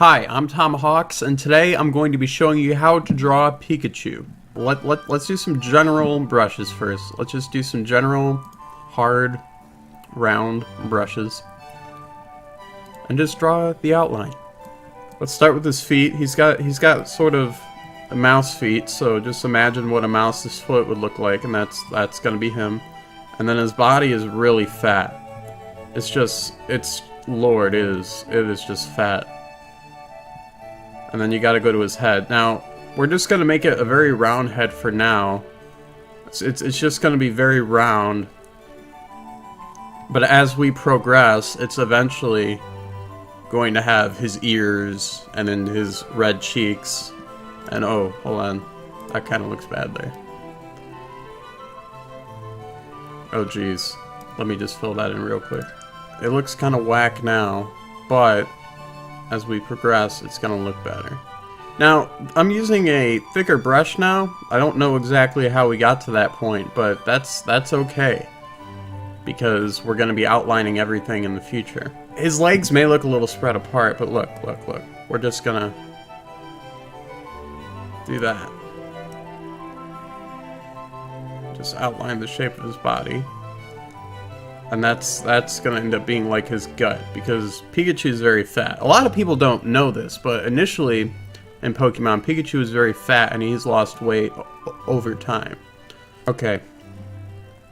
Hi, I'm Tomahawks, and today I'm going to be showing you how to draw a Pikachu. Let's do some general brushes first. Let's just do some general, hard, round brushes. And just draw the outline. Let's start with his feet. He's got sort of a mouse feet, so just imagine what a mouse's foot would look like, and that's gonna be him. And then his body is really fat. It is just fat. And then you gotta go to his head. Now, we're just gonna make it a very round head for now. It's just gonna be very round. But as we progress, it's eventually going to have his ears, and then his red cheeks. And oh, hold on. That kinda looks bad there. Oh geez. Let me just fill that in real quick. It looks kinda whack now, but as we progress, it's gonna look better. Now, I'm using a thicker brush now. I don't know exactly how we got to that point, but that's okay, because we're gonna be outlining everything in the future. His legs may look a little spread apart, but look. We're just gonna do that. Just outline the shape of his body. And that's gonna end up being like his gut, because Pikachu is very fat. A lot of people don't know this, but initially in Pokemon, Pikachu is very fat and he's lost weight over time. Okay.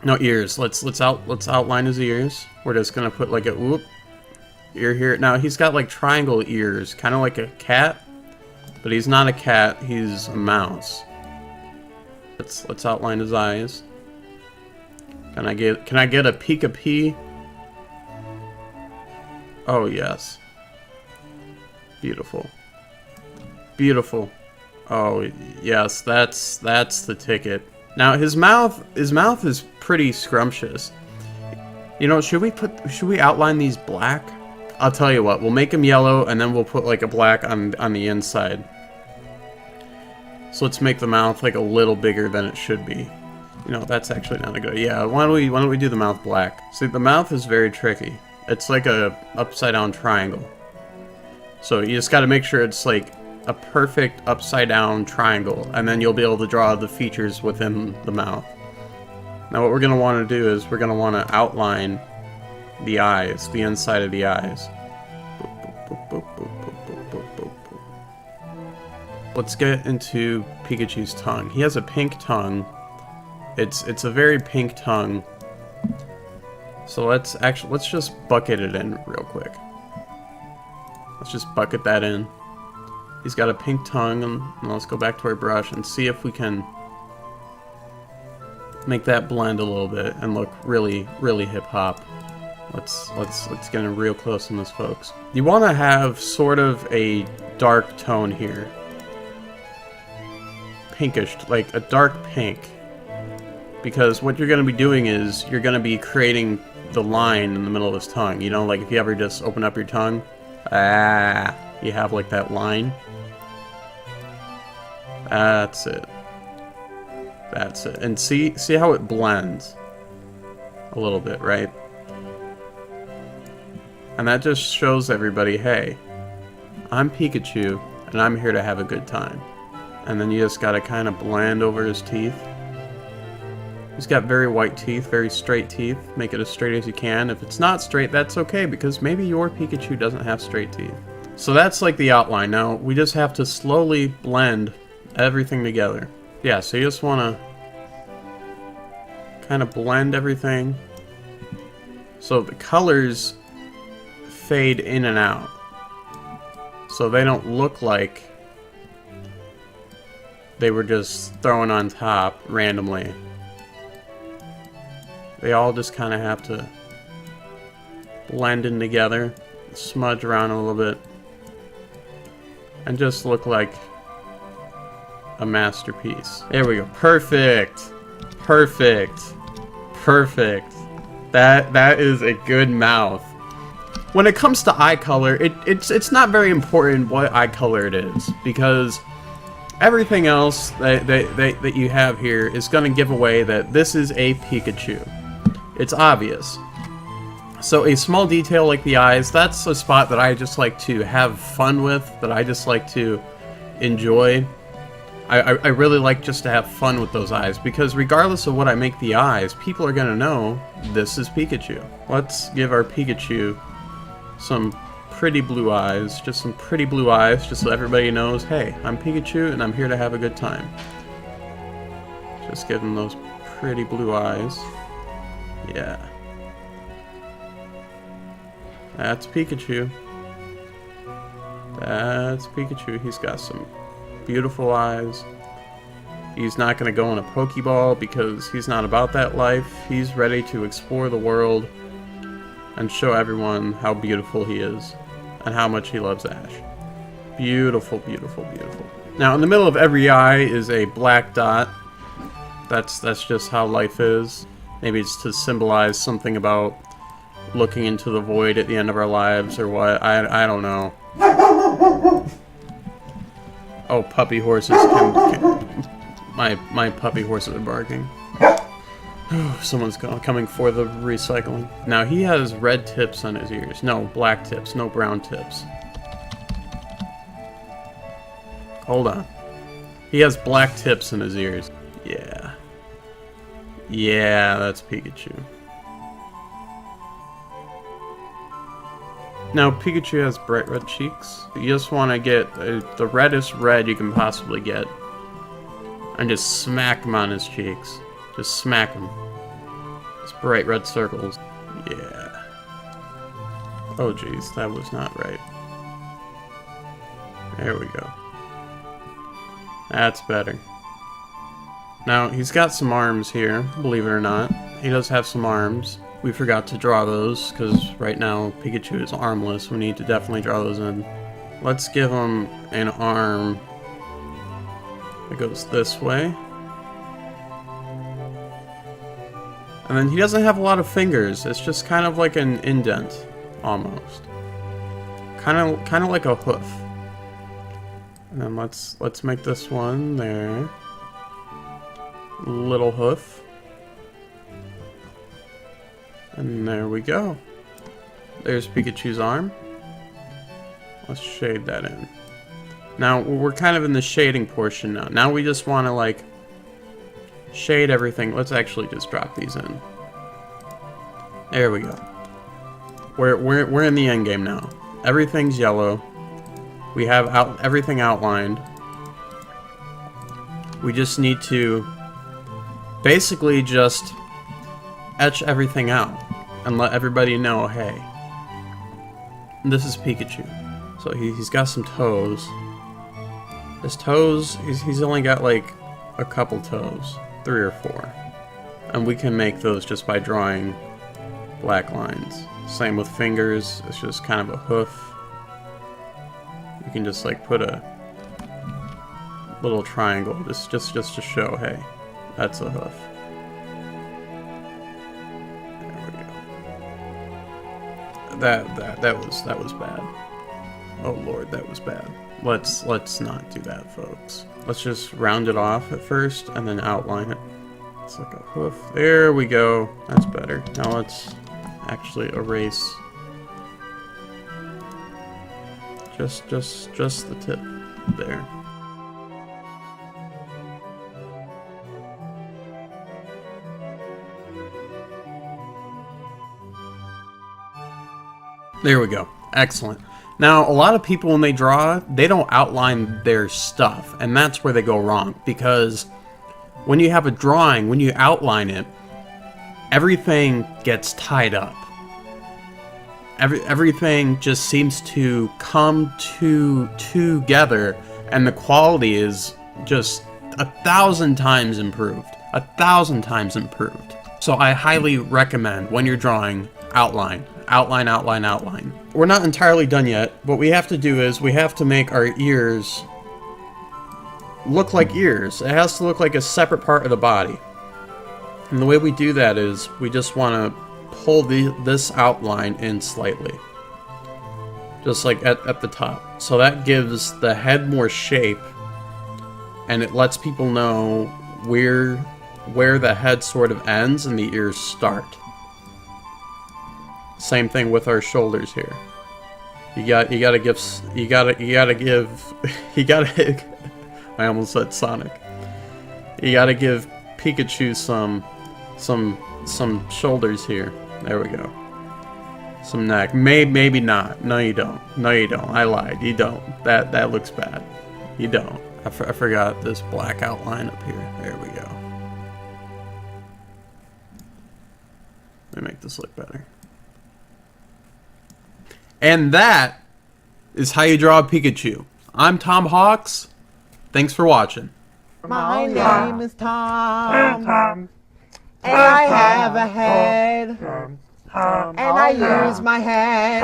No ears. Let's outline his ears. We're just gonna put like a whoop ear here. Now he's got like triangle ears, kind of like a cat, but he's not a cat. He's a mouse. Let's outline his eyes. Can I get a Pika-P? Oh yes. Beautiful. Beautiful. Oh yes, that's the ticket. Now his mouth is pretty scrumptious. You know, should we outline these black? I'll tell you what, we'll make them yellow and then we'll put like a black on the inside. So let's make the mouth like a little bigger than it should be. You know, that's actually not a good. Yeah, why don't we do the mouth black? See, the mouth is very tricky. It's like a upside down triangle. So you just got to make sure it's like a perfect upside down triangle, and then you'll be able to draw the features within the mouth. Now what we're going to want to do is we're going to want to outline the eyes, the inside of the eyes. Let's get into Pikachu's tongue. He has a pink tongue. It's a very pink tongue. So let's just bucket it in real quick. Let's just bucket that in. He's got a pink tongue, and let's go back to our brush and see if we can make that blend a little bit and look really hip hop. Let's get in real close on this, folks. You want to have sort of a dark tone here. Pinkish, like a dark pink. Because what you're going to be doing is you're going to be creating the line in the middle of his tongue. You know, like if you ever just open up your tongue, you have like that line. That's it. That's it. And see how it blends a little bit, right? And that just shows everybody, hey, I'm Pikachu and I'm here to have a good time. And then you just got to kind of blend over his teeth. He's got very white teeth, very straight teeth. Make it as straight as you can. If it's not straight, that's okay, because maybe your Pikachu doesn't have straight teeth. So that's like the outline. Now, we just have to slowly blend everything together. Yeah, so you just want to kind of blend everything so the colors fade in and out. So they don't look like they were just thrown on top randomly. They all just kind of have to blend in together, smudge around a little bit, and just look like a masterpiece. There we go. Perfect. Perfect. Perfect. That is a good mouth. When it comes to eye color, it's not very important what eye color it is, because everything else that you have here is going to give away that this is a Pikachu. It's obvious. So a small detail like the eyes, that's a spot that I just like to have fun with, that I just like to enjoy. I really like just to have fun with those eyes, because regardless of what I make the eyes, people are gonna know this is Pikachu. Let's give our Pikachu some pretty blue eyes, just some pretty blue eyes, just so everybody knows, hey, I'm Pikachu and I'm here to have a good time. Just give him those pretty blue eyes. Yeah. That's Pikachu. That's Pikachu. He's got some beautiful eyes. He's not going to go in a Pokeball because he's not about that life. He's ready to explore the world and show everyone how beautiful he is and how much he loves Ash. Beautiful, beautiful, beautiful. Now, in the middle of every eye is a black dot. That's just how life is. Maybe it's to symbolize something about looking into the void at the end of our lives or what. I don't know. Oh, puppy horses my puppy horses are barking. Someone's coming for the recycling. Now he has red tips on his ears. No, black tips, no brown tips. Hold on. He has black tips in his ears. Yeah. Yeah, that's Pikachu. Now, Pikachu has bright red cheeks. You just want to get the reddest red you can possibly get. And just smack him on his cheeks. Just smack him. Just bright red circles. Yeah. Oh jeez, that was not right. There we go. That's better. Now, he's got some arms here, believe it or not. He does have some arms. We forgot to draw those, because right now Pikachu is armless. We need to definitely draw those in. Let's give him an arm that goes this way. And then he doesn't have a lot of fingers. It's just kind of like an indent, almost. Kind of like a hoof. And then let's make this one there. Little hoof. And there we go. There's Pikachu's arm. Let's shade that in. Now, we're kind of in the shading portion now. Now we just want to, like, shade everything. Let's actually just drop these in. There we go. We're in the end game now. Everything's yellow. We have everything outlined. We just need to basically just etch everything out and let everybody know, hey, this is Pikachu. So he's got some toes. His toes, he's only got like a couple toes, 3 or 4. And we can make those just by drawing black lines. Same with fingers, it's just kind of a hoof. You can just like put a little triangle just to show, hey, that's a hoof. That was bad. Oh lord, that was bad. Let's not do that, folks. Let's just round it off at first and then outline it. It's like a hoof. There we go. That's better. Now let's actually erase just the tip there. There we go. Excellent. Now, a lot of people, when they draw, they don't outline their stuff, and that's where they go wrong, because when you have a drawing, when you outline it, everything gets tied up. Everything just seems to come together, and the quality is just 1,000 times improved. 1,000 times improved. So I highly recommend, when you're drawing, outline. Outline, outline, outline. We're not entirely done yet. What we have to do is we have to make our ears look like ears. It has to look like a separate part of the body. And the way we do that is we just want to pull this outline in slightly. Just like at the top. So that gives the head more shape, and it lets people know where the head sort of ends and the ears start. Same thing with our shoulders here. You gotta give I almost said Sonic. You gotta give Pikachu some shoulders here. There we go. Some neck. Maybe not. No, you don't. No, you don't. I lied. You don't. That looks bad. You don't. I forgot this black outline up here. There we go. Let me make this look better. And that is how you draw a Pikachu. I'm Tom Hawks. Thanks for watching. My name is Tom, and I have a head, and I use my head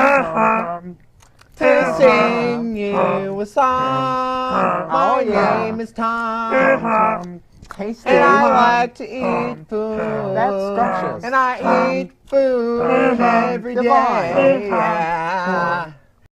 to sing you a song. My name is Tom, Tasty. and I like to eat food. That's scrumptious. And I eat food every day. Yeah.